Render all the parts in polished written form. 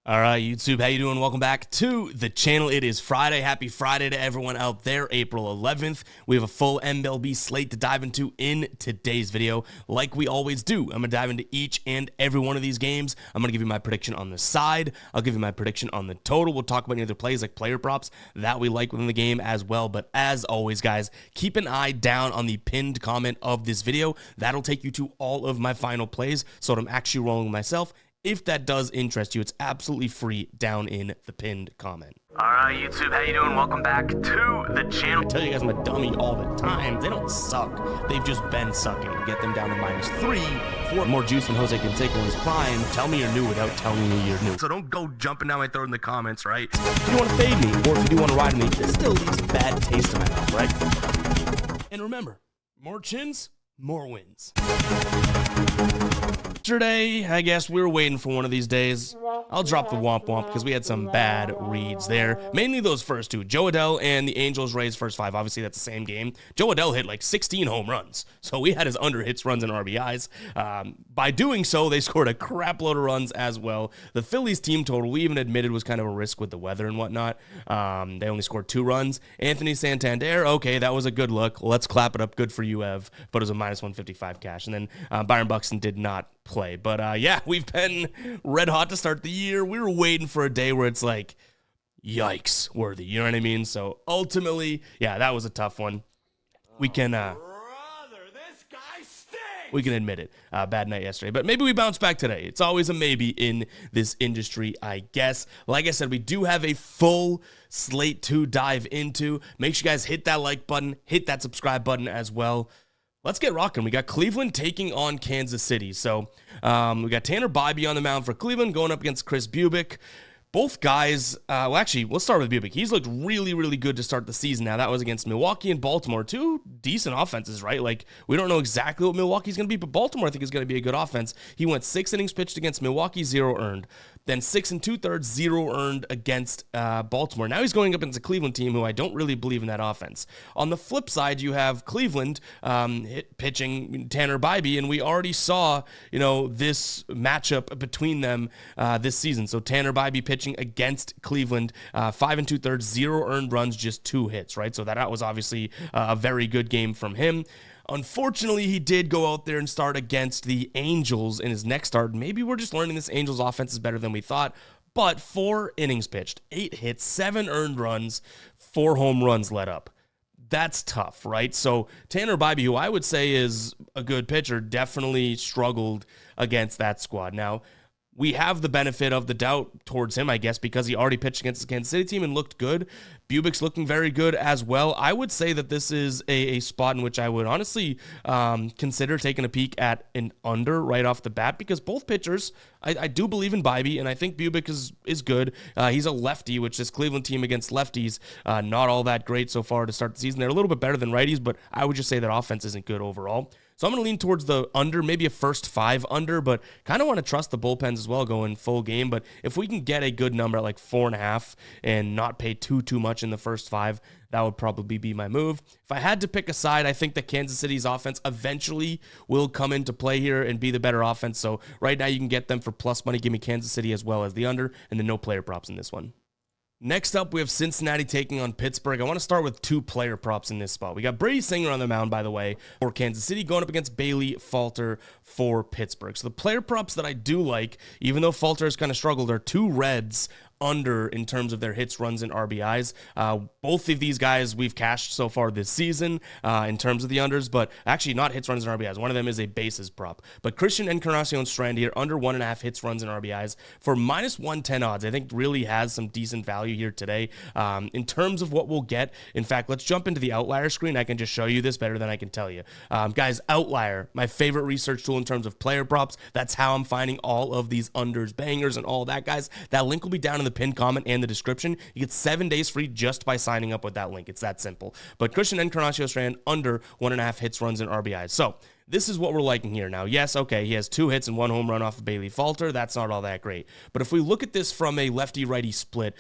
All right, YouTube, how you doing? Welcome back to the channel. It is Friday. Happy Friday to everyone out there. April 11th. We have a full MLB slate to dive into in today's video. Like we always do, I'm going to dive into each and every one of these games. I'm going to give you my prediction on the side. I'll give you my prediction on the total. We'll talk about any other plays like player props that we like within the game as well. But as always, guys, keep an eye down on the pinned comment of this video. That'll take you to all of my final plays, so I'm actually rolling myself. If that does interest you, it's absolutely free down in the pinned comment. All right, YouTube, how you doing? Welcome back to the channel. I tell you guys I'm a dummy all the time. They don't suck. They've just been sucking. Get them down to -3 for more juice than Jose Canseco in his prime. Tell me you're new without telling me you're new. So don't go jumping down my throat in the comments, right? If you want to fade me, or if you do want to ride me, this still leaves a bad taste in my mouth, right? And remember, more chins, more wins. Yesterday, I guess we were waiting for one of these days. I'll drop the womp womp because we had some bad reads there. Mainly those first two, Joe Adell and the Angels-Rays first 5. Obviously, that's the same game. Joe Adell hit like 16 home runs, so we had his under hits, runs, and RBIs. By doing so, they scored a crap load of runs as well. The Phillies team total, we even admitted, was kind of a risk with the weather and whatnot. They only scored 2 runs. Anthony Santander, okay, that was a good look. Let's clap it up. Good for you, Ev. But it was a -155 cash. And then Byron Buxton did not play. But yeah, we've been red hot to start the year. We were waiting for a day where it's like, yikes worthy. You know what I mean? So ultimately, yeah, that was a tough one. We can admit it. Bad night yesterday, but maybe we bounce back today. It's always a maybe in this industry, I guess. Like I said, we do have a full slate to dive into. Make sure you guys hit that like button, hit that subscribe button as well. Let's get rocking. We got Cleveland taking on Kansas City. So we got Tanner Bybee on the mound for Cleveland going up against Chris Bubic. Both guys, well, actually, let's start with Bubic. He's looked really, really good to start the season. Now, that was against Milwaukee and Baltimore. 2 decent offenses, right? Like, we don't know exactly what Milwaukee's going to be, but Baltimore, I think, is going to be a good offense. He went 6 innings pitched against Milwaukee, 0 earned. Then 6 2/3, 0 earned against Baltimore. Now he's going up against a Cleveland team who I don't really believe in that offense. On the flip side, you have Cleveland pitching Tanner Bybee, and we already saw, this matchup between them this season. So Tanner Bybee pitching against Cleveland, 5 2/3, 0 earned runs, just 2 hits, right? So that was obviously a very good game from him. Unfortunately, he did go out there and start against the Angels in his next start. Maybe we're just learning this Angels offense is better than we thought. But 4 innings pitched, 8 hits, 7 earned runs, 4 home runs let up. That's tough, right? So Tanner Bybee, who I would say is a good pitcher, definitely struggled against that squad. Now, we have the benefit of the doubt towards him, I guess, because he already pitched against the Kansas City team and looked good. Bubic's looking very good as well. I would say that this is a spot in which I would honestly consider taking a peek at an under right off the bat, because both pitchers, I do believe in Bybee, and I think Bubic is good. He's a lefty, which this Cleveland team against lefties, not all that great so far to start the season. They're a little bit better than righties, but I would just say that offense isn't good overall. So I'm going to lean towards the under, maybe a first 5 under, but kind of want to trust the bullpens as well going full game. But if we can get a good number at like 4.5 and not pay too much in the first 5, that would probably be my move. If I had to pick a side, I think that Kansas City's offense eventually will come into play here and be the better offense. So right now you can get them for plus money. Give me Kansas City as well as the under, and then no player props in this one. Next up, we have Cincinnati taking on Pittsburgh. I want to start with 2 player props in this spot. We got Brady Singer on the mound, by the way, for Kansas City, going up against Bailey Falter for Pittsburgh. So the player props that I do like, even though Falter has kind of struggled, are 2 Reds under in terms of their hits, runs, and RBIs. Both of these guys we've cashed so far this season in terms of the unders, but actually not hits, runs, and RBIs. One of them is a bases prop. But Christian Encarnacion Strand here, under 1.5 hits, runs, and RBIs for -110 odds. I think really has some decent value here today. In terms of what we'll get, in fact, let's jump into the Outlier screen. I can just show you this better than I can tell you. Guys, Outlier, my favorite research tool in terms of player props. That's how I'm finding all of these unders, bangers, and all that, guys. That link will be down in the pinned comment and the description. You get 7 days free just by signing up with that link. It's that simple. But Christian Encarnacion Strand under 1.5 hits, runs, and RBIs. So this is what we're liking here now. Yes, okay, he has 2 hits and 1 home run off of Bailey Falter. That's not all that great. But if we look at this from a lefty-righty split,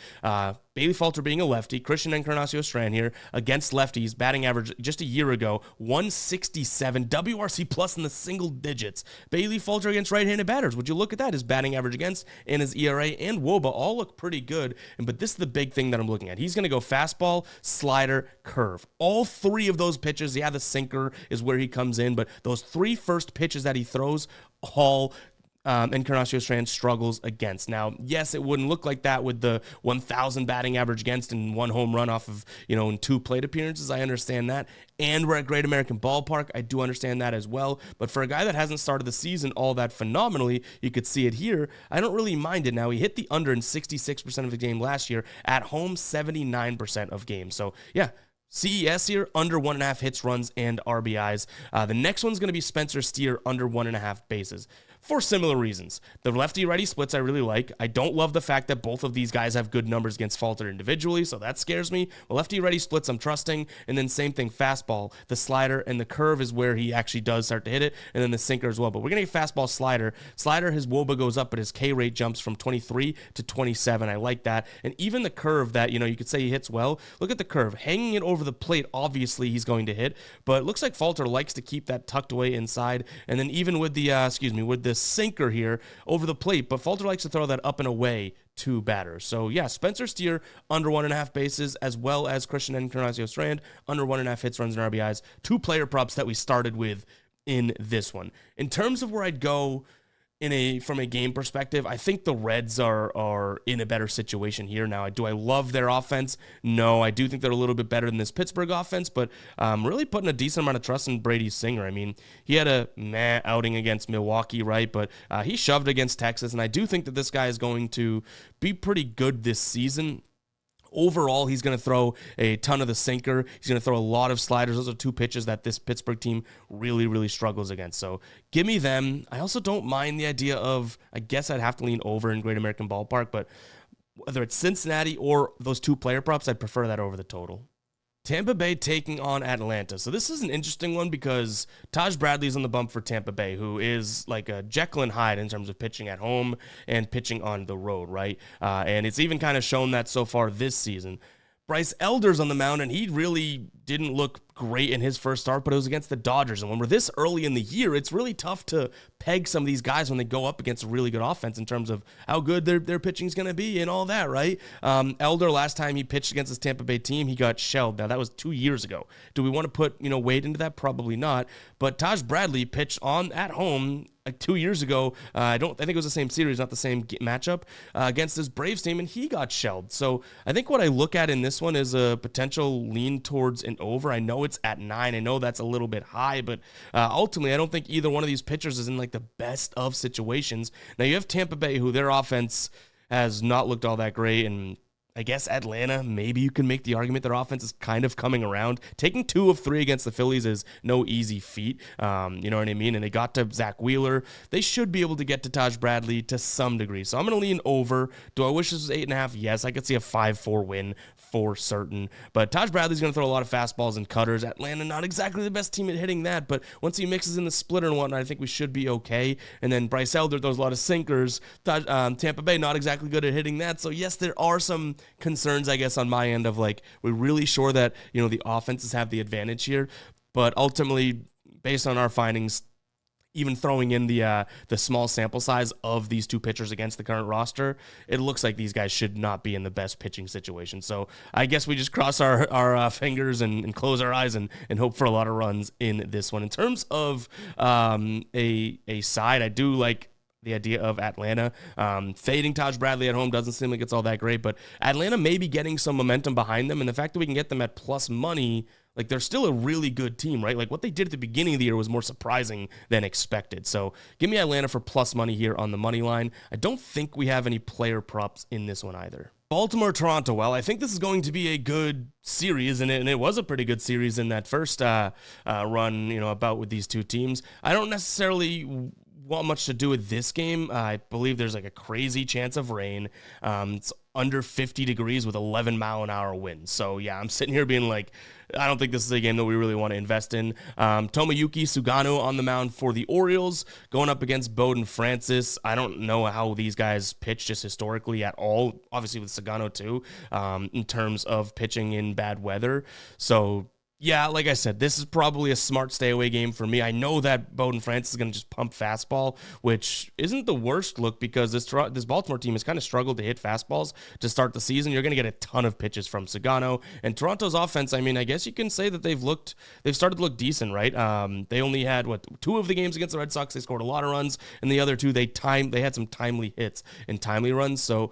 Bailey Falter being a lefty, Christian Encarnacion-Strand here against lefties, batting average just a year ago, 167, WRC plus in the single digits. Bailey Falter against right-handed batters. Would you look at that? His batting average against and his ERA and WOBA all look pretty good. But this is the big thing that I'm looking at. He's going to go fastball, slider, curve. All 3 of those pitches, yeah, the sinker is where he comes in, but those 3 first pitches that he throws, all Encarnacion-Strand struggles against. Now, yes, it wouldn't look like that with the 1,000 batting average against and 1 home run off of, in 2 plate appearances. I understand that. And we're at Great American Ballpark. I do understand that as well. But for a guy that hasn't started the season all that phenomenally, you could see it here. I don't really mind it now. He hit the under in 66% of the game last year. At home, 79% of games. So, yeah. CES here, under 1.5 hits, runs, and RBIs. The next one's going to be Spencer Steer, under 1.5 bases. For similar reasons. The lefty-righty splits I really like. I don't love the fact that both of these guys have good numbers against Falter individually, so that scares me. The lefty-righty splits I'm trusting, and then same thing, fastball. The slider and the curve is where he actually does start to hit it, and then the sinker as well. But we're going to get fastball, slider. Slider, his WOBA goes up, but his K rate jumps from 23 to 27. I like that. And even the curve that, you could say he hits well. Look at the curve. Hanging it over the plate, obviously he's going to hit, but it looks like Falter likes to keep that tucked away inside. And then even with the, with the sinker here over the plate, but Falter likes to throw that up and away to batters. So yeah, Spencer Steer under 1.5 bases, as well as Christian Encarnacion-Strand under 1.5 hits, runs, and RBIs. 2 player props that we started with in this one. In terms of where I'd go from a game perspective, I think the Reds are in a better situation here now. Do I love their offense? No, I do think they're a little bit better than this Pittsburgh offense, but really putting a decent amount of trust in Brady Singer. I mean, he had a meh outing against Milwaukee, right? But he shoved against Texas, and I do think that this guy is going to be pretty good this season. Overall, he's going to throw a ton of the sinker. He's going to throw a lot of sliders. Those are 2 pitches that this Pittsburgh team really, really struggles against. So give me them. I also don't mind the idea of, I guess I'd have to lean over in Great American Ballpark, but whether it's Cincinnati or those 2 player props, I'd prefer that over the total. Tampa Bay taking on Atlanta. So this is an interesting one because Taj Bradley's on the bump for Tampa Bay, who is like a Jekyll and Hyde in terms of pitching at home and pitching on the road, right? And it's even kind of shown that so far this season. Bryce Elder's on the mound, and he really didn't look great in his first start, but it was against the Dodgers. And when we're this early in the year, it's really tough to peg some of these guys when they go up against a really good offense in terms of how good their pitching is going to be and all that, right? Elder, last time he pitched against his Tampa Bay team, he got shelled. Now, that was 2 years ago. Do we want to put, weight into that? Probably not. But Taj Bradley pitched at home like 2 years ago. I think it was the same series, not the same matchup, against this Braves team, and he got shelled. So I think what I look at in this one is a potential lean towards an over. I know it's at 9. I know that's a little bit high, but ultimately I don't think either one of these pitchers is in like the best of situations. Now you have Tampa Bay, who their offense has not looked all that great, and I guess Atlanta, maybe you can make the argument their offense is kind of coming around. Taking 2 of 3 against the Phillies is no easy feat. You know what I mean? And they got to Zach Wheeler. They should be able to get to Taj Bradley to some degree. So I'm going to lean over. Do I wish this was 8.5? Yes, I could see a 5-4 win for certain. But Taj Bradley's going to throw a lot of fastballs and cutters. Atlanta, not exactly the best team at hitting that, but once he mixes in the splitter and whatnot, I think we should be okay. And then Bryce Elder throws a lot of sinkers. Tampa Bay, not exactly good at hitting that. So yes, there are some concerns, I guess, on my end of like, we're really sure that, the offenses have the advantage here. But ultimately, based on our findings, even throwing in the small sample size of these 2 pitchers against the current roster, it looks like these guys should not be in the best pitching situation. So I guess we just cross our fingers and close our eyes and hope for a lot of runs in this one. In terms of a side, I do like the idea of Atlanta. Fading Taj Bradley at home doesn't seem like it's all that great, but Atlanta may be getting some momentum behind them, and the fact that we can get them at plus money, like they're still a really good team, right? Like what they did at the beginning of the year was more surprising than expected. So give me Atlanta for plus money here on the money line. I don't think we have any player props in this one either. Baltimore-Toronto, well, I think this is going to be a good series, and it was a pretty good series in that first run, about with these 2 teams. I don't necessarily want much to do with this game. I believe there's like a crazy chance of rain. It's under 50 degrees with 11-mile-an-hour winds. So yeah, I'm sitting here being like, I don't think this is a game that we really want to invest in. Tomoyuki Sugano on the mound for the Orioles, going up against Bowden Francis. I don't know how these guys pitch just historically at all, obviously with Sugano too, in terms of pitching in bad weather. So yeah, like I said, this is probably a smart stay away game for me. I know that Bowden Francis is going to just pump fastball, which isn't the worst look because this Baltimore team has kind of struggled to hit fastballs to start the season. You're going to get a ton of pitches from Sugano. And Toronto's offense, I mean, I guess you can say that they've started to look decent, right? They only had, 2 of the games against the Red Sox, they scored a lot of runs, and the other 2, they had some timely hits and timely runs. So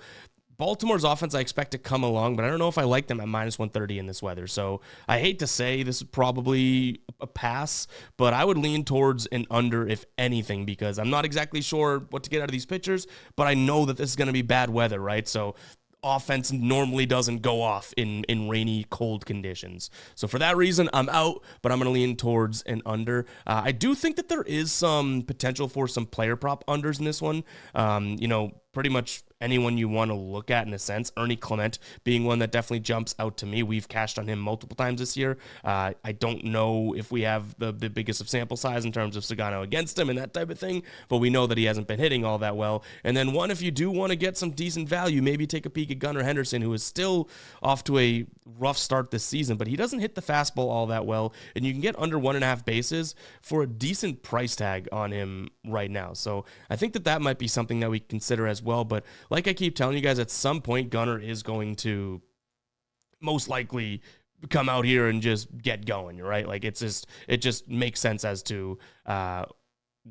Baltimore's offense, I expect to come along, but I don't know if I like them at minus 130 in this weather. So I hate to say this is probably a pass, but I would lean towards an under if anything, because I'm not exactly sure what to get out of these pitchers, but I know that this is going to be bad weather, right? So offense normally doesn't go off in rainy, cold conditions. So for that reason, I'm out, but I'm going to lean towards an under. I do think that there is some potential for some player prop unders in this one. Pretty much anyone you want to look at in a sense. Ernie Clement being one that definitely jumps out to me. We've cashed on him multiple times this year. I don't know if we have the biggest of sample size in terms of Sugano against him and that type of thing, but we know that he hasn't been hitting all that well. And then one, if you do want to get some decent value, maybe take a peek at Gunnar Henderson, who is still off to a rough start this season, but he doesn't hit the fastball all that well, and you can get under 1.5 bases for a decent price tag on him right now. So I think that might be something that we consider as well. But like I keep telling you guys, at some point Gunnar is going to most likely come out here and just get going, right? Like it just makes sense as to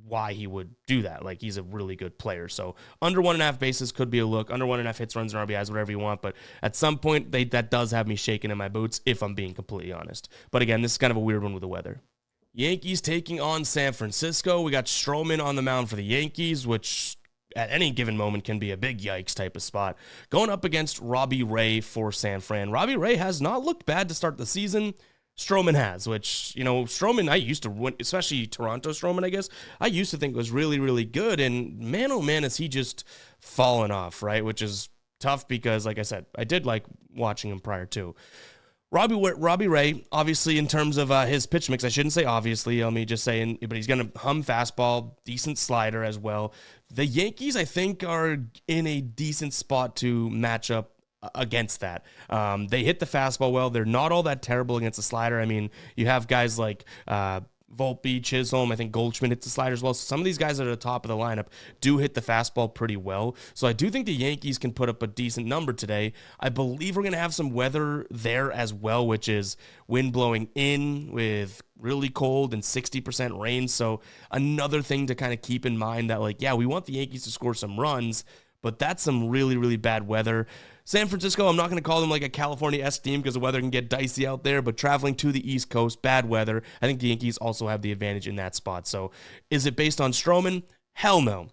why he would do that. Like he's a really good player. So under 1.5 bases could be a look. Under 1.5 hits, runs, and RBIs, whatever you want. But at some point that does have me shaking in my boots, if I'm being completely honest. But again, this is kind of a weird one with the weather. Yankees taking on San Francisco. We got Stroman on the mound for the Yankees, which at any given moment can be a big yikes type of spot. Going up against Robbie Ray for San Fran. Robbie Ray has not looked bad to start the season. Stroman has, which, Stroman, I used to win, especially Toronto Stroman, I guess, I used to think was really, really good. And man, oh man, is he just fallen off, right? Which is tough because, like I said, I did like watching him prior to. Robbie Ray, obviously, in terms of his pitch mix, I shouldn't say obviously, let me just say, but he's going to hum fastball, decent slider as well. The Yankees, I think, are in a decent spot to match up against that. They hit the fastball well. They're not all that terrible against the slider. I mean, you have guys like Volpe, Chisholm, I think Goldschmidt hits the slider as well. So some of these guys that are at the top of the lineup do hit the fastball pretty well. So I do think the Yankees can put up a decent number today. I believe we're going to have some weather there as well, which is wind blowing in with really cold and 60% rain. So another thing to kind of keep in mind that, like, yeah, we want the Yankees to score some runs, but that's some really, really bad weather. San Francisco, I'm not going to call them like a California-esque team because the weather can get dicey out there, but traveling to the East Coast, bad weather. I think the Yankees also have the advantage in that spot. So is it based on Stroman? Hell no.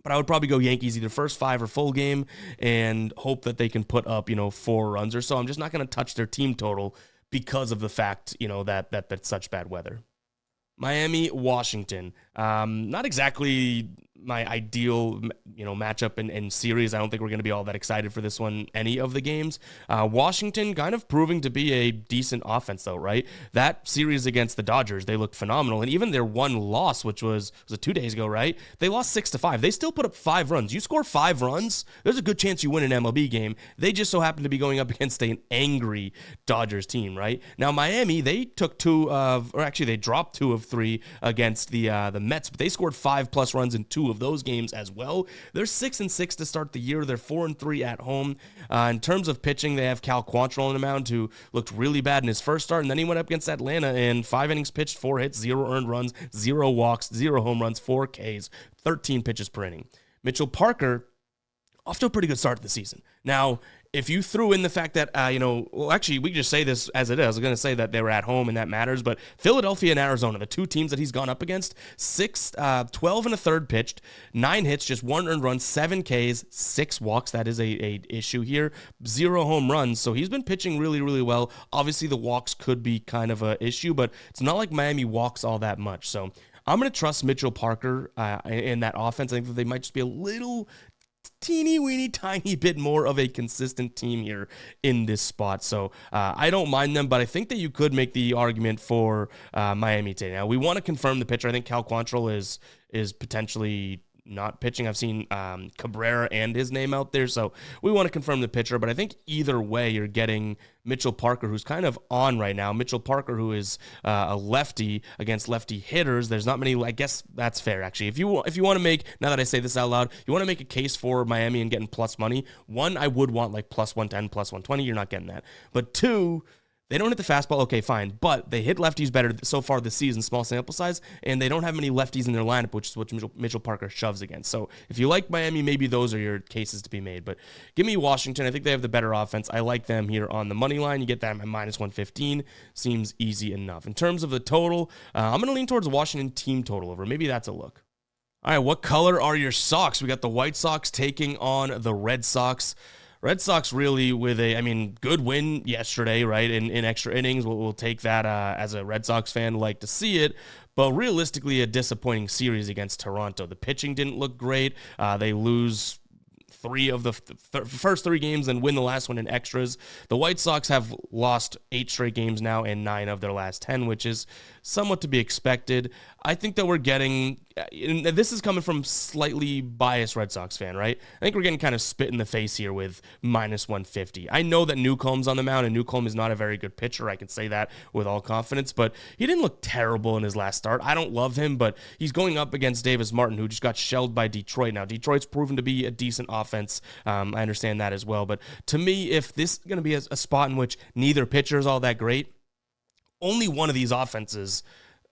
But I would probably go Yankees either first 5 or full game and hope that they can put up, 4 runs or so. I'm just not going to touch their team total because of the fact, that that's such bad weather. Miami, Washington. Not exactly my ideal, matchup and series. I don't think we're going to be all that excited for this one, any of the games. Washington kind of proving to be a decent offense, though, right? That series against the Dodgers, they looked phenomenal. And even their one loss, which was it 2 days ago, right? They lost 6-5. They still put up 5 runs. You score 5 runs, there's a good chance you win an MLB game. They just so happen to be going up against an angry Dodgers team, right? Now, Miami, they took they dropped 2 of 3 against the Mets, but they scored 5+ runs in 2 of those games as well. They're 6-6 to start the year. They're 4-3 at home. In terms of pitching, they have Cal Quantrill on the mound, who looked really bad in his first start, and then he went up against Atlanta in 5 innings pitched, 4 hits, 0 earned runs, 0 walks, 0 home runs, 4 Ks, 13 pitches per inning. Mitchell Parker, off to a pretty good start of the season. Now, if you threw in the fact that, actually, we can just say this as it is. I was going to say that they were at home and that matters, but Philadelphia and Arizona, the 2 teams that he's gone up against, 12 and a third pitched, 9 hits, just 1 earned run, 7 Ks, 6 walks. That is a issue here. 0 home runs. So he's been pitching really, really well. Obviously, the walks could be kind of an issue, but it's not like Miami walks all that much. So I'm going to trust Mitchell Parker in that offense. I think that they might just be a little teeny weeny tiny bit more of a consistent team here in this spot. So I don't mind them, but I think that you could make the argument for Miami today. Now, we want to confirm the pitcher. I think Cal Quantrill is potentially not pitching. I've seen Cabrera and his name out there, so we want to confirm the pitcher, but I think either way you're getting Mitchell Parker, who's kind of on right now. Mitchell Parker, who is a lefty against lefty hitters. There's not many. I guess that's fair, actually. If you want to make, now that I say this out loud, you want to make a case for Miami and getting plus money. One, I would want like plus 110, plus 120. You're not getting that. But two, they don't hit the fastball, okay, fine, but they hit lefties better so far this season, small sample size, and they don't have many lefties in their lineup, which is what Mitchell Parker shoves against. So if you like Miami, maybe those are your cases to be made. But give me Washington. I think they have the better offense. I like them here on the money line. You get that at minus 115. Seems easy enough. In terms of the total, I'm going to lean towards Washington team total over. Maybe that's a look. All right, what color are your socks? We got the White Sox taking on the Red Sox. Red Sox really with good win yesterday, right, in extra innings. We'll take that as a Red Sox fan, like to see it. But realistically, a disappointing series against Toronto. The pitching didn't look great. They lose 3 of the first 3 games and win the last one in extras. The White Sox have lost 8 straight games now and 9 of their last 10, which is somewhat to be expected. I think that we're getting, and this is coming from slightly biased Red Sox fan, right? I think we're getting kind of spit in the face here with minus 150. I know that Newcomb's on the mound, and Newcomb is not a very good pitcher. I can say that with all confidence, but he didn't look terrible in his last start. I don't love him, but he's going up against Davis Martin, who just got shelled by Detroit. Now, Detroit's proven to be a decent offense. I understand that as well, but to me, if this is going to be a spot in which neither pitcher is all that great, only one of these offenses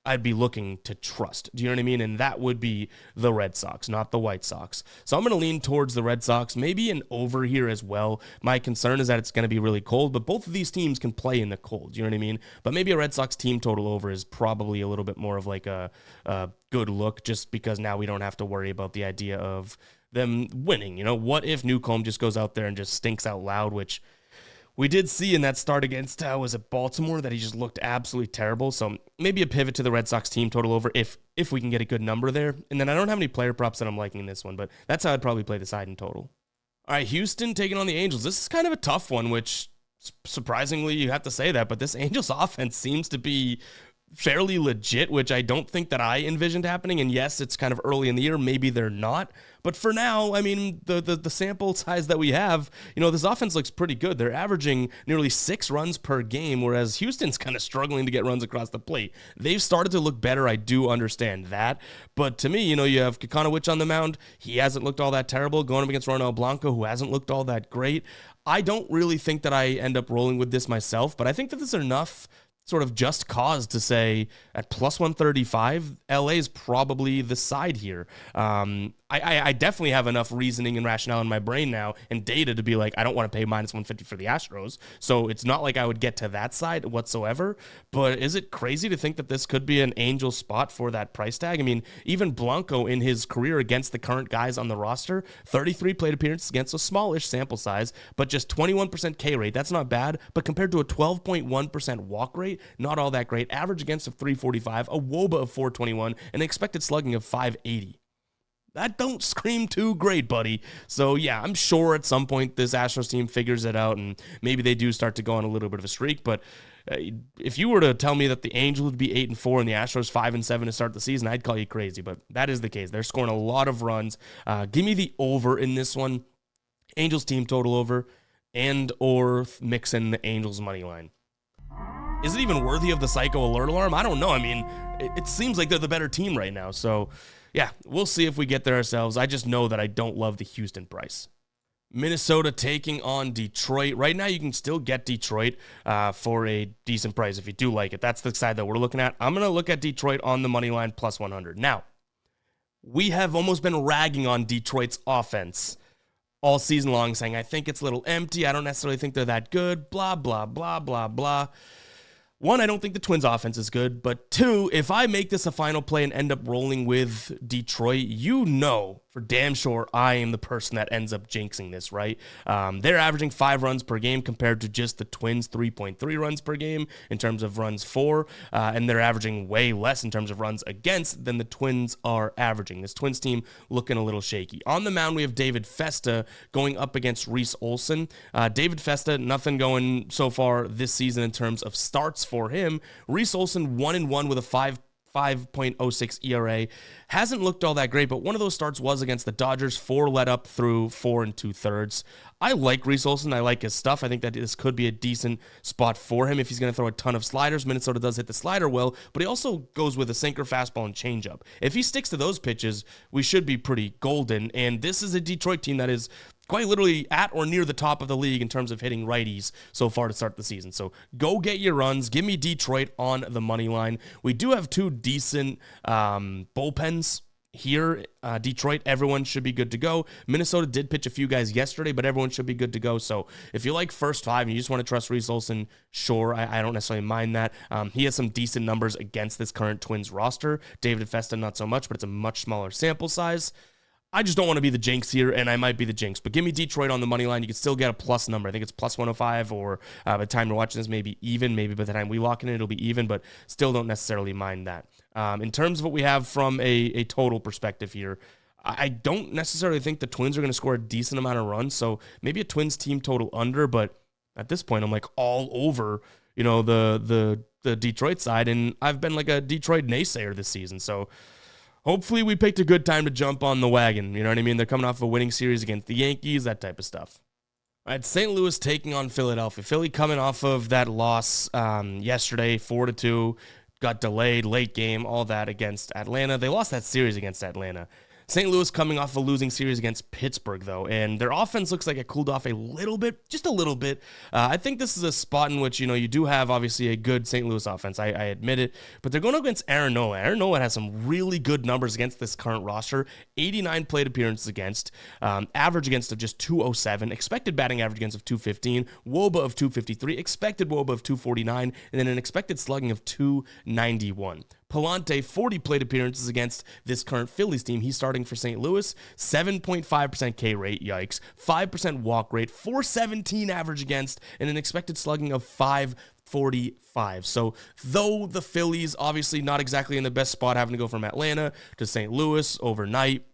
I'd be looking to trust. Do you know what I mean? And that would be the Red Sox, not the White Sox. So I'm going to lean towards the Red Sox, maybe an over here as well. My concern is that it's going to be really cold, but both of these teams can play in the cold. Do you know what I mean? But maybe a Red Sox team total over is probably a little bit more of like a good look, just because now we don't have to worry about the idea of them winning. You know, what if Newcomb just goes out there and just stinks out loud, which we did see in that start against, was it Baltimore, that he just looked absolutely terrible. So maybe a pivot to the Red Sox team total over if we can get a good number there. And then I don't have any player props that I'm liking in this one, but that's how I'd probably play the side in total. All right, Houston taking on the Angels. This is kind of a tough one, which surprisingly you have to say that, but this Angels offense seems to be fairly legit, which I don't think that I envisioned happening. And yes, it's kind of early in the year. Maybe they're not. But for now, I mean, the sample size that we have, you know, this offense looks pretty good. They're averaging nearly 6 runs per game, whereas Houston's kind of struggling to get runs across the plate. They've started to look better. I do understand that. But to me, you know, you have Kikanowicz on the mound. He hasn't looked all that terrible. Going up against Ronald Blanco, who hasn't looked all that great. I don't really think that I end up rolling with this myself, but I think that this is enough sort of just cause to say at plus 135, LA is probably the side here. I definitely have enough reasoning and rationale in my brain now and data to be like, I don't want to pay minus 150 for the Astros. So it's not like I would get to that side whatsoever. But is it crazy to think that this could be an Angel spot for that price tag? I mean, even Blanco in his career against the current guys on the roster, 33 plate appearances against a smallish sample size, but just 21% K rate. That's not bad. But compared to a 12.1% walk rate, not all that great. Average against of 345, a WOBA of 421, and expected slugging of 580. That don't scream too great, buddy. So, yeah, I'm sure at some point this Astros team figures it out, and maybe they do start to go on a little bit of a streak. But if you were to tell me that the Angels would be 8-4 and the Astros 5-7 to start the season, I'd call you crazy. But that is the case. They're scoring a lot of runs. Give me the over in this one. Angels team total over, and or mix in the Angels money line. Is it even worthy of the psycho alert alarm? I don't know. I mean, it seems like they're the better team right now. So, yeah, we'll see if we get there ourselves. I just know that I don't love the Houston price. Minnesota taking on Detroit. Right now, you can still get Detroit for a decent price if you do like it. That's the side that we're looking at. I'm going to look at Detroit on the money line plus 100. Now, we have almost been ragging on Detroit's offense all season long, saying, I think it's a little empty. I don't necessarily think they're that good. Blah, blah, blah, blah, blah. One, I don't think the Twins offense is good, but two, if I make this a final play and end up rolling with Detroit, you know for damn sure I am the person that ends up jinxing this, right? They're averaging 5 runs per game compared to just the Twins' 3.3 runs per game in terms of runs for, and they're averaging way less in terms of runs against than the Twins are averaging. This Twins team looking a little shaky. On the mound, we have David Festa going up against Reese Olson. David Festa, nothing going so far this season in terms of starts for him. Reese Olson, 1-1 with a 5.06 ERA. Hasn't looked all that great, but one of those starts was against the Dodgers, 4 let up through 4 2/3. I like Reese Olson. I like his stuff. I think that this could be a decent spot for him if he's going to throw a ton of sliders. Minnesota does hit the slider well, but he also goes with a sinker, fastball, and changeup. If he sticks to those pitches, we should be pretty golden, and this is a Detroit team that is quite literally at or near the top of the league in terms of hitting righties so far to start the season. So go get your runs. Give me Detroit on the money line. We do have 2 decent bullpens here. Detroit, everyone should be good to go. Minnesota did pitch a few guys yesterday, but everyone should be good to go. So if you like first 5 and you just want to trust Reese Olson, sure, I don't necessarily mind that. He has some decent numbers against this current Twins roster. David Festa, not so much, but it's a much smaller sample size. I just don't want to be the jinx here, and I might be the jinx. But give me Detroit on the money line. You can still get a plus number. I think it's plus 105, or by the time you're watching this, maybe even. Maybe by the time we lock in, it'll be even, but still don't necessarily mind that. In terms of what we have from a total perspective here, I don't necessarily think the Twins are going to score a decent amount of runs, so maybe a Twins team total under, but at this point, I'm like all over, the Detroit side, and I've been like a Detroit naysayer this season, so hopefully we picked a good time to jump on the wagon. You know what I mean? They're coming off a winning series against the Yankees, that type of stuff. All right, St. Louis taking on Philadelphia. Philly coming off of that loss yesterday, 4-2, got delayed, late game, all that against Atlanta. They lost that series against Atlanta. St. Louis coming off a losing series against Pittsburgh, though, and their offense looks like it cooled off a little bit, just a little bit. I think this is a spot in which, you do have, obviously, a good St. Louis offense. I admit it, but they're going up against Aaron Nola. Aaron Nola has some really good numbers against this current roster, 89 plate appearances against, average against of just 207, expected batting average against of 215, WOBA of 253, expected WOBA of 249, and then an expected slugging of 291. Palante, 40 plate appearances against this current Phillies team. He's starting for St. Louis, 7.5% K rate, yikes, 5% walk rate, 417 average against, and an expected slugging of 545. So though the Phillies obviously not exactly in the best spot, having to go from Atlanta to St. Louis overnight,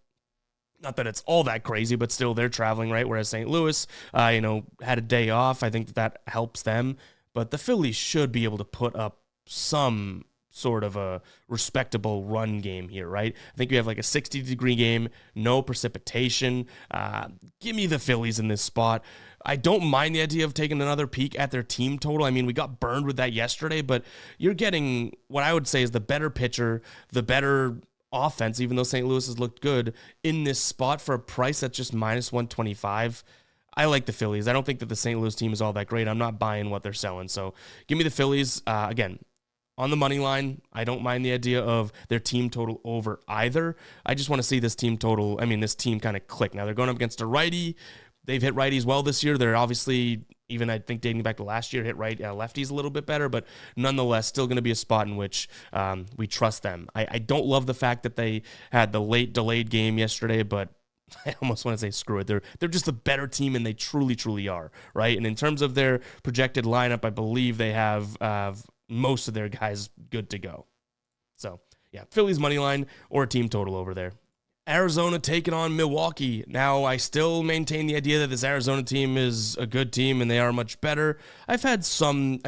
not that it's all that crazy, but still they're traveling, right? Whereas St. Louis, had a day off. I think that helps them. But the Phillies should be able to put up some sort of a respectable run game here, right? I think we have like a 60-degree game, no precipitation. Give me the Phillies in this spot. I don't mind the idea of taking another peek at their team total. I mean, we got burned with that yesterday, but you're getting what I would say is the better pitcher, the better offense, even though St. Louis has looked good in this spot for a price that's just minus 125. I like the Phillies. I don't think that the St. Louis team is all that great. I'm not buying what they're selling. So give me the Phillies. Again, on the money line, I don't mind the idea of their team total over either. I just want to see this team kind of click. Now, they're going up against a righty. They've hit righties well this year. They're obviously, even I think dating back to last year, hit lefties a little bit better, but nonetheless, still going to be a spot in which we trust them. I don't love the fact that they had the late delayed game yesterday, but I almost want to say screw it. They're just a better team, and they truly, truly are, right? And in terms of their projected lineup, I believe they have most of their guys good to go. So, yeah, Phillies money line or a team total over there. Arizona taking on Milwaukee. Now, I still maintain the idea that this Arizona team is a good team and they are much better. I've had some,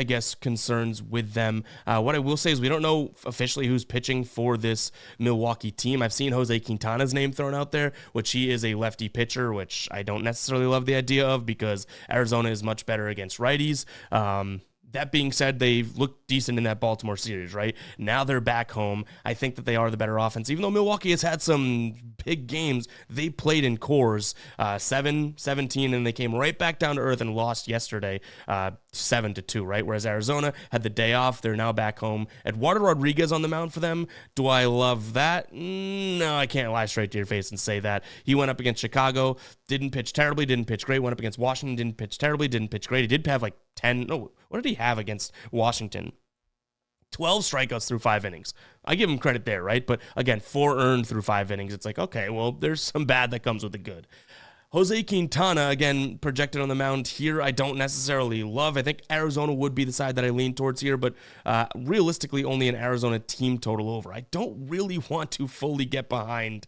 concerns with them. What I will say is we don't know officially who's pitching for this Milwaukee team. I've seen Jose Quintana's name thrown out there, which he is a lefty pitcher, which I don't necessarily love the idea of because Arizona is much better against righties. That being said, they've looked decent in that Baltimore series, right? Now they're back home. I think that they are the better offense. Even though Milwaukee has had some big games, they played in cores, 7-17, and they came right back down to earth and lost yesterday, 7-2, right? Whereas Arizona had the day off. They're now back home. Eduardo Rodriguez on the mound for them. Do I love that? No, I can't lie straight to your face and say that. He went up against Chicago, didn't pitch terribly, didn't pitch great. Went up against Washington, didn't pitch terribly, didn't pitch great. He did have what did he have against Washington? 12 strikeouts through 5 innings. I give him credit there, right? But again, 4 earned through 5 innings. It's like, okay, well, there's some bad that comes with the good. Jose Quintana, again, projected on the mound here, I don't necessarily love. I think Arizona would be the side that I lean towards here, but realistically, only an Arizona team total over. I don't really want to fully get behind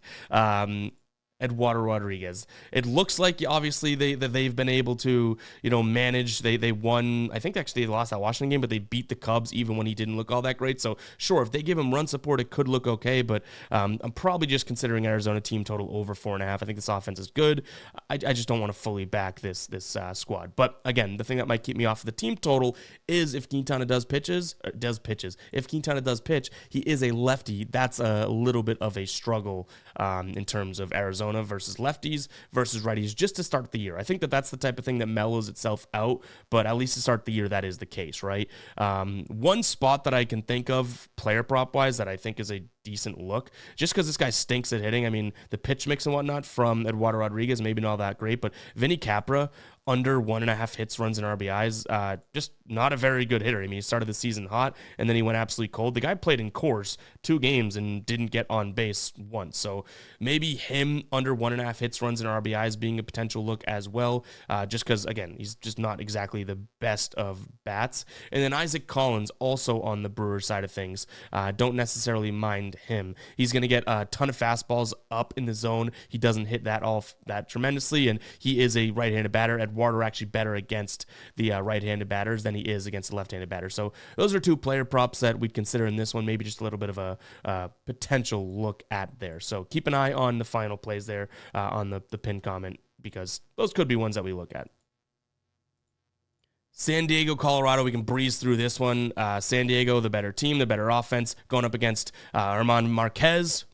Eduardo Rodriguez. It looks like obviously they've been able to manage. They won. I think actually they lost that Washington game, but they beat the Cubs even when he didn't look all that great. So sure, if they give him run support, it could look okay. But I'm probably just considering Arizona team total over 4.5. I think this offense is good. I just don't want to fully back this squad. But again, the thing that might keep me off of the team total is if Quintana does pitch, he is a lefty. That's a little bit of a struggle in terms of Arizona versus lefties versus righties just to start the year. I think that's the type of thing that mellows itself out, but at least to start the year, that is the case, right? One spot that I can think of player prop wise that I think is a decent look, just because this guy stinks at hitting. I mean, the pitch mix and whatnot from Eduardo Rodriguez, maybe not that great, but Vinny Capra, under 1.5 hits, runs, and RBIs, just not a very good hitter. I mean, he started the season hot, and then he went absolutely cold. The guy played in Coors 2 games and didn't get on base once, so maybe him under 1.5 hits, runs, and RBIs being a potential look as well, just because, again, he's just not exactly the best of bats. And then Isaac Collins, also on the Brewers side of things, don't necessarily mind him. He's going to get a ton of fastballs up in the zone. He doesn't hit that off that tremendously, and he is a right-handed batter. Eduardo actually better against the right-handed batters than he is against the left-handed batter. So those are 2 player props that we'd consider in this one, maybe just a little bit of a potential look at there. So keep an eye on the final plays there on the pin comment, because those could be ones that we look at. San Diego, Colorado, we can breeze through this one. San Diego, the better team, the better offense, going up against Armand Marquez.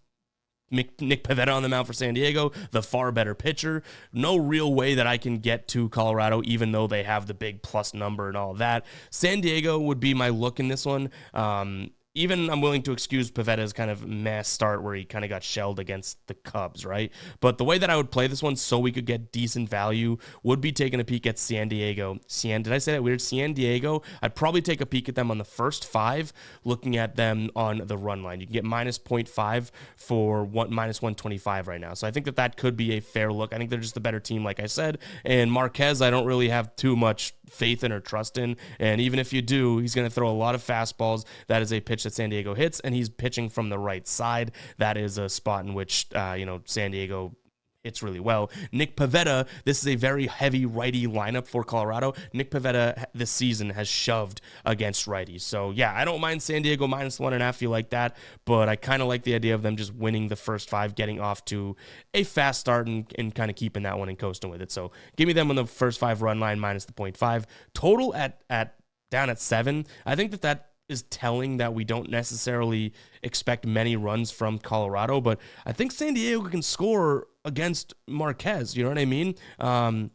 Nick Pivetta on the mound for San Diego, the far better pitcher. No real way that I can get to Colorado, even though they have the big plus number and all that. San Diego would be my look in this one. Even I'm willing to excuse Pivetta's kind of mess start where he kind of got shelled against the Cubs, right? But the way that I would play this one so we could get decent value would be taking a peek at San Diego. Did I say that weird? San Diego. I'd probably take a peek at them on the first 5, looking at them on the run line. You can get minus 0.5 for minus 125 right now. So I think that could be a fair look. I think they're just the better team, like I said. And Marquez, I don't really have too much faith in or trust in. And even if you do, he's going to throw a lot of fastballs. That is a pitch that San Diego hits, and he's pitching from the right side. That is a spot in which San Diego hits really well. Nick Pivetta, this is a very heavy righty lineup for Colorado. Nick Pivetta this season has shoved against righties. So yeah, I don't mind San Diego minus 1.5 if you like that, but I kind of like the idea of them just winning the first 5, getting off to a fast start and kind of keeping that one and coasting with it. So give me them on the first 5 run line minus the 0.5. Total at down at 7. I think that is telling that we don't necessarily expect many runs from Colorado, but I think San Diego can score against Marquez. You know what I mean?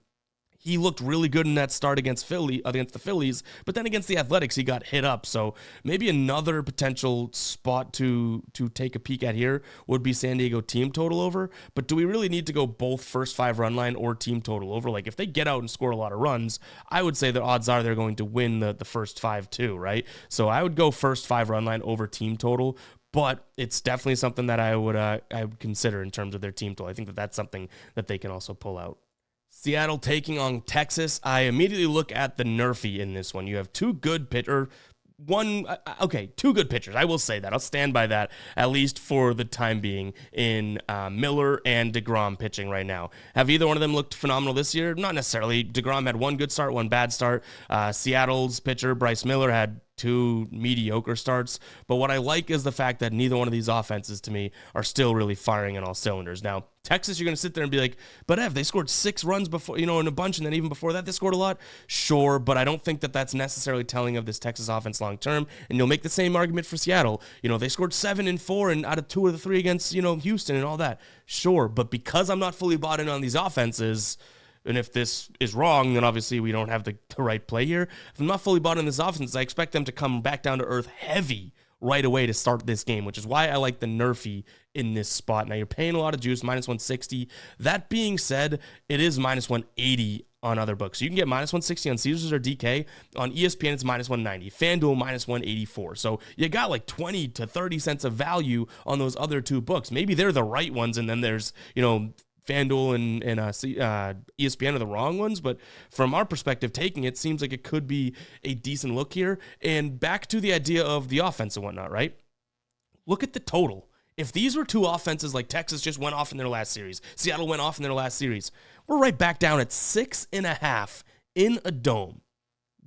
He looked really good in that start against the Phillies, but then against the Athletics, he got hit up. So maybe another potential spot to take a peek at here would be San Diego team total over. But do we really need to go both first 5 run line or team total over? Like if they get out and score a lot of runs, I would say the odds are they're going to win the first 5 too, right? So I would go first 5 run line over team total. But it's definitely something that I would consider in terms of their team total. I think that that's something that they can also pull out. Seattle taking on Texas. I immediately look at the Nerfy in this one. You have 2 good pitchers. 2 good pitchers. I will say that. I'll stand by that, at least for the time being, in Miller and DeGrom pitching right now. Have either one of them looked phenomenal this year? Not necessarily. DeGrom had 1 good start, 1 bad start. Seattle's pitcher, Bryce Miller, had 2 mediocre starts. But what I like is the fact that neither one of these offenses, to me, are still really firing on all cylinders. Now, Texas, you're going to sit there and be like, but Ev, they scored 6 runs before, in a bunch, and then even before that, they scored a lot. Sure, but I don't think that that's necessarily telling of this Texas offense long term. And you'll make the same argument for Seattle. They scored 7 and 4 and out of 2 of the 3 against, Houston and all that. Sure, but because I'm not fully bought in on these offenses, and if this is wrong, then obviously we don't have the right play here. If I'm not fully bought in this offense, I expect them to come back down to earth heavy right away to start this game, which is why I like the Nerfy in this spot. Now, you're paying a lot of juice, minus 160. That being said, it is minus 180 on other books. So you can get minus 160 on Caesars or DK. On ESPN, it's minus 190. FanDuel, minus 184. So you got like 20 to 30 cents of value on those other two books. Maybe they're the right ones, and then there's, FanDuel and ESPN are the wrong ones, but from our perspective, taking it seems like it could be a decent look here. And back to the idea of the offense and whatnot, right? Look at the total. If these were two offenses like Texas just went off in their last series, Seattle went off in their last series, we're right back down at 6.5 in a dome.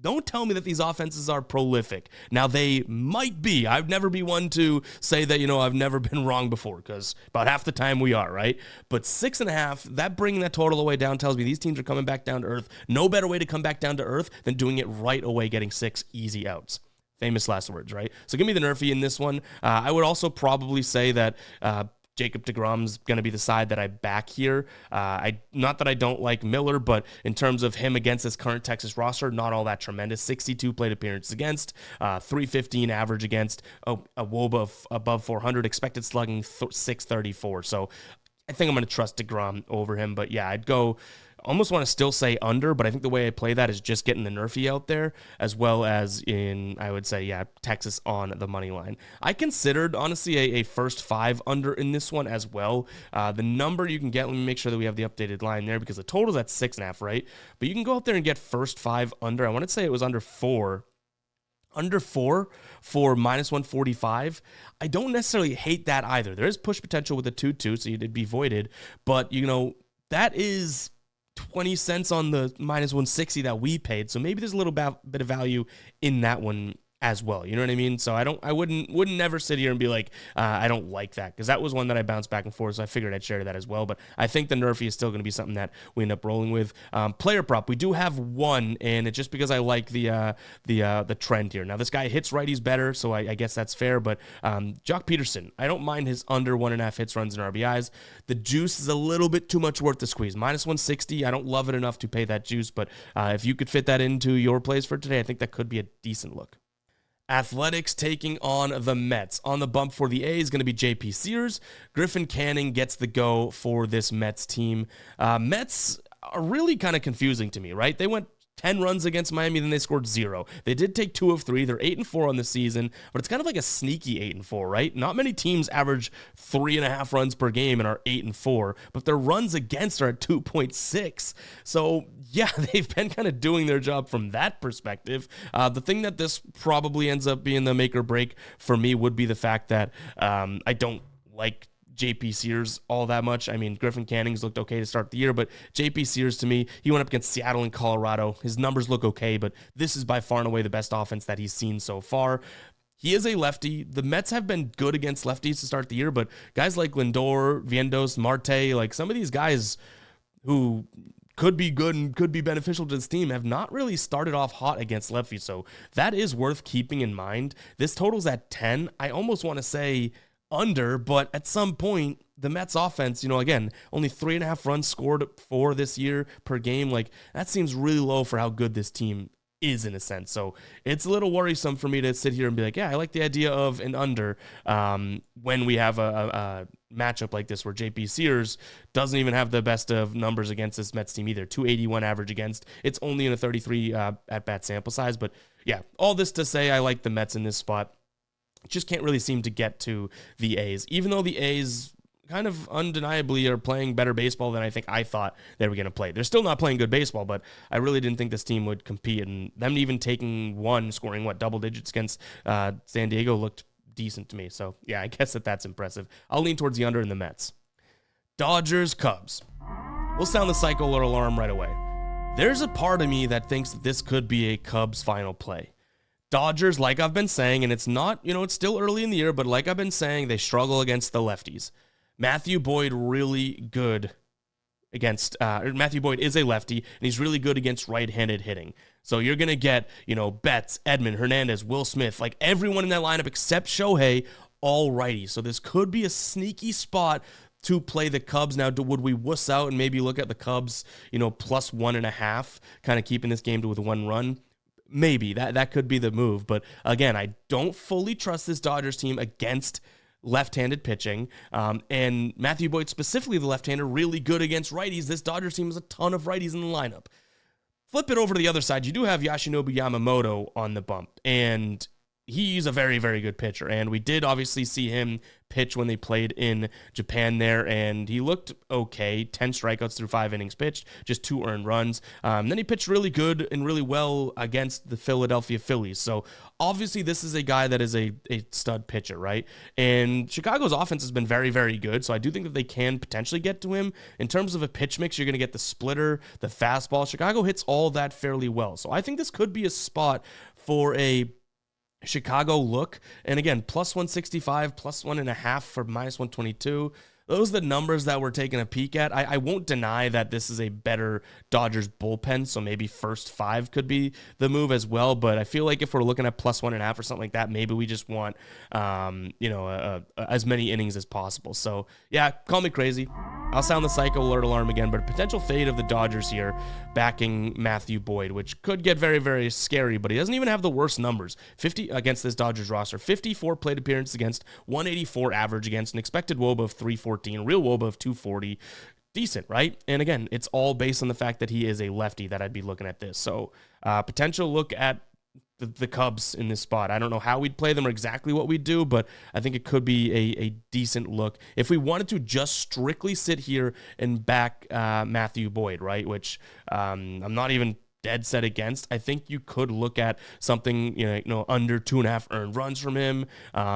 Don't tell me that these offenses are prolific. Now, they might be. I'd never be one to say that, I've never been wrong before, because about half the time we are, right? But 6.5, that bringing that total away down tells me these teams are coming back down to earth. No better way to come back down to earth than doing it right away, getting 6 easy outs. Famous last words, right? So give me the Nerfy in this one. I would also probably say that Jacob deGrom's going to be the side that I back here. Not that I don't like Miller, but in terms of him against this current Texas roster, not all that tremendous. 62 plate appearances against, 315 average against, a WOBA of above 400, expected slugging 634. So I think I'm going to trust deGrom over him. But yeah, I'd go... Almost want to still say under, but I think the way I play that is just getting the Nerfy out there, as well as I would say, Texas on the money line. I considered, honestly, a first 5 under in this one as well. The number you can get, let me make sure that we have the updated line there, because the total's at 6.5, right? But you can go out there and get first 5 under. I want to say it was under 4. Under 4 for minus 145. I don't necessarily hate that either. There is push potential with the 2-2, so you'd be voided. But, that is 20 cents on the minus 160 that we paid. So maybe there's a little bit of value in that one as well. You know what I mean? So I wouldn't never sit here and be like, I don't like that, because that was one that I bounced back and forth. So I figured I'd share that as well. But I think the Nerfy is still going to be something that we end up rolling with. Player prop, we do have one, and it's just because I like the trend here. Now this guy hits righties better, so I guess that's fair. But Jock Peterson, I don't mind his under 1.5 hits, runs, and RBIs. The juice is a little bit too much worth the squeeze. Minus 160, I don't love it enough to pay that juice, but if you could fit that into your plays for today, I think that could be a decent look. Athletics taking on the Mets. On the bump for the A's going to be J.P. Sears. Griffin Canning gets the go for this Mets team. Mets are really kind of confusing to me, right? They went 10 runs against Miami, then they scored 0. They did take 2 of 3. They're 8-4 on the season, but it's kind of like a sneaky 8-4, right? Not many teams average 3.5 runs per game and are 8-4, but their runs against are at 2.6. So yeah, they've been kind of doing their job from that perspective. The thing that this probably ends up being the make or break for me would be the fact that I don't like J.P. Sears all that much. I mean, Griffin Canning's looked okay to start the year, but J.P. Sears, to me, he went up against Seattle and Colorado. His numbers look okay, but this is by far and away the best offense that he's seen so far. He is a lefty. The Mets have been good against lefties to start the year, but guys like Lindor, Vientos, Marte, like some of these guys who could be good and could be beneficial to this team have not really started off hot against lefties, so that is worth keeping in mind. This total's at 10. I almost want to say under, but at some point, the Mets offense, again, only 3.5 runs scored for this year per game. Like, that seems really low for how good this team is in a sense. So it's a little worrisome for me to sit here and be like, yeah, I like the idea of an under when we have a matchup like this where J.P. Sears doesn't even have the best of numbers against this Mets team either. 281 average against. It's only in a 33 at-bat sample size. But yeah, all this to say I like the Mets in this spot. Just can't really seem to get to the A's, even though the A's kind of undeniably are playing better baseball than I think I thought they were going to play. They're still not playing good baseball, but I really didn't think this team would compete, and them even taking one, scoring double digits against San Diego looked decent to me. So yeah, I guess that's impressive. I'll lean towards the under in the Mets. Dodgers, Cubs. We'll sound the cycle or alarm right away. There's a part of me that thinks that this could be a Cubs final play. Dodgers, like I've been saying, and it's not, it's still early in the year, but like I've been saying, they struggle against the lefties. Matthew Boyd really good against, Matthew Boyd is a lefty, and he's really good against right-handed hitting. So you're going to get, Betts, Edman, Hernandez, Will Smith, like everyone in that lineup except Shohei, all righties. So this could be a sneaky spot to play the Cubs. Now, would we wuss out and maybe look at the Cubs, plus 1.5, kind of keeping this game with 1 run? Maybe that could be the move. But again, I don't fully trust this Dodgers team against left-handed pitching. And Matthew Boyd, specifically the left-hander, really good against righties. This Dodgers team has a ton of righties in the lineup. Flip it over to the other side. You do have Yoshinobu Yamamoto on the bump, and he's a very, very good pitcher. And we did obviously see him pitch when they played in Japan there, and he looked okay. 10 strikeouts through 5 innings pitched, just 2 earned runs. Then he pitched really good and really well against the Philadelphia Phillies. So obviously this is a guy that is a stud pitcher, right? And Chicago's offense has been very, very good, so I do think that they can potentially get to him. In terms of a pitch mix, you're going to get the splitter, the fastball. Chicago hits all that fairly well. So I think this could be a spot for a Chicago look. And again, plus 165, plus 1.5 for minus 122. Those are the numbers that we're taking a peek at. I won't deny that this is a better Dodgers bullpen, so maybe first 5 could be the move as well. But I feel like if we're looking at plus 1.5 or something like that, maybe we just want, as many innings as possible. So yeah, call me crazy. I'll sound the psycho alert alarm again, but a potential fade of the Dodgers here backing Matthew Boyd, which could get very, very scary, but he doesn't even have the worst numbers. 50 against this Dodgers roster, 54 plate appearances against, 184 average against, an expected WOBA of 314, real WOBA of 240. Decent, right? And again, it's all based on the fact that he is a lefty that I'd be looking at this. So potential look at the Cubs in this spot. I don't know how we'd play them or exactly what we'd do, but I think it could be a decent look. If we wanted to just strictly sit here and back Matthew Boyd, right, which I'm not even dead set against, I think you could look at something, under 2.5 earned runs from him,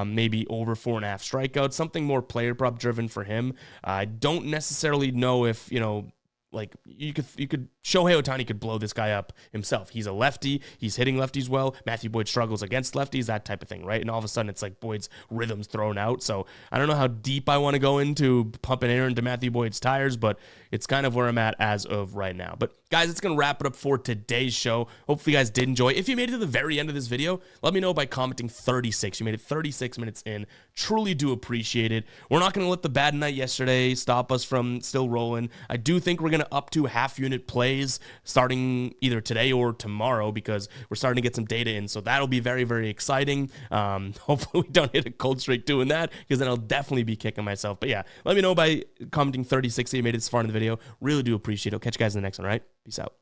maybe over 4.5 strikeouts, something more player prop driven for him. I don't necessarily know if, you could Shohei Ohtani could blow this guy up himself. He's a lefty. He's hitting lefties well. Matthew Boyd struggles against lefties, that type of thing, right? And all of a sudden, it's like Boyd's rhythm's thrown out. So I don't know how deep I want to go into pumping air into Matthew Boyd's tires, but it's kind of where I'm at as of right now. But guys, it's going to wrap it up for today's show. Hopefully you guys did enjoy. If you made it to the very end of this video, let me know by commenting 36. You made it 36 minutes in. Truly do appreciate it. We're not going to let the bad night yesterday stop us from still rolling. I do think we're going to up to half unit plays starting either today or tomorrow because we're starting to get some data in. So that'll be very, very exciting. Hopefully we don't hit a cold streak doing that because then I'll definitely be kicking myself. But yeah, let me know by commenting 36 that you made it this far in the video. Really do appreciate it. I'll catch you guys in the next one, all right? Peace out.